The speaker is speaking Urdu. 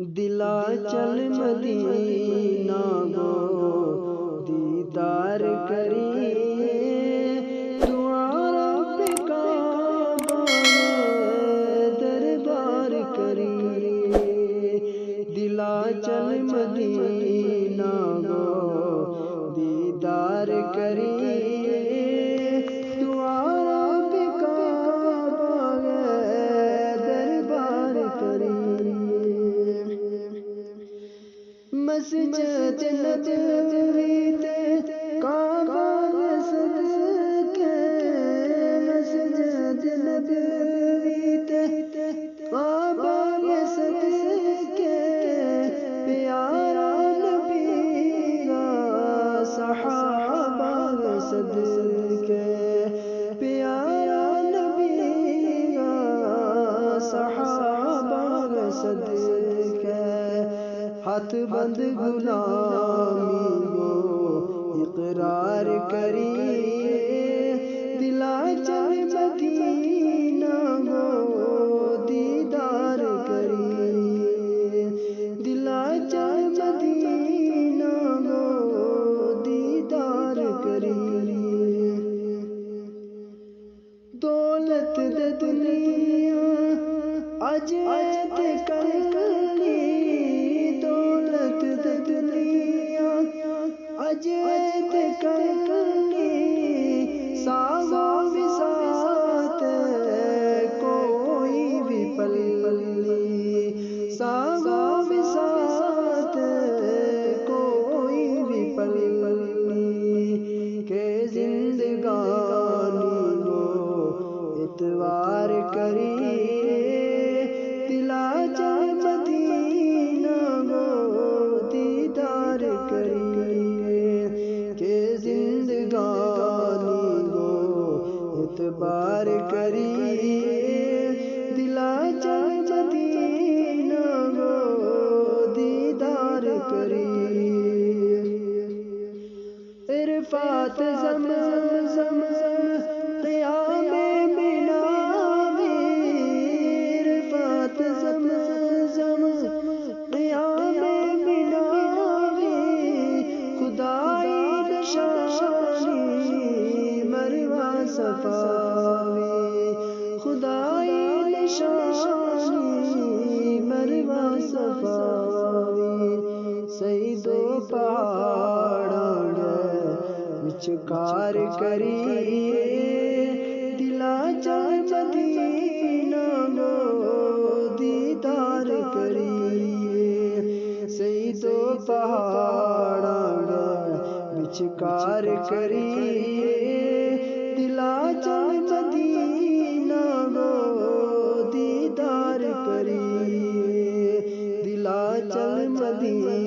دلا چل مدینہ گو دیدار کری دعا رب کعبہ میں دربار کری دلا چل مدینہ گو دیدار کری مسجد نبوی تے کعبہ صدقے مسجد نبوی تے کعبہ صدقے پیارا نبی کا صحابہ صدقے پیارا نبی کا صحابہ صدقے ہاتھ بند غلامی گو اقرار کری دلا چل مدینہ گو دیدار کری دلا چل مدینہ گو دیدار کری دولت دے دنیا اج تے کل اجت کرنی سازا وسات کوئی بھی پلی سازا وسات کوئی بھی پلی کہ زندگانی گو اتوار کری دلا چل مدینہ گو دیدار کری اعتبار کری دلا چل مدینہ گو دیدار کری عرفات زمزم قیام مناوی عرفات زمزم قیام مناوی خدائی نشانی مروا صفاوی خدائی نشانی مروا صفاوی سید و پہاڑاں گے وچکار کری دلا چل مدینہ گو دیدار کری سید و پہاڑاں گے وچکار کری دلا چل مدینہ گو دیدار کری دلا چل مدینہ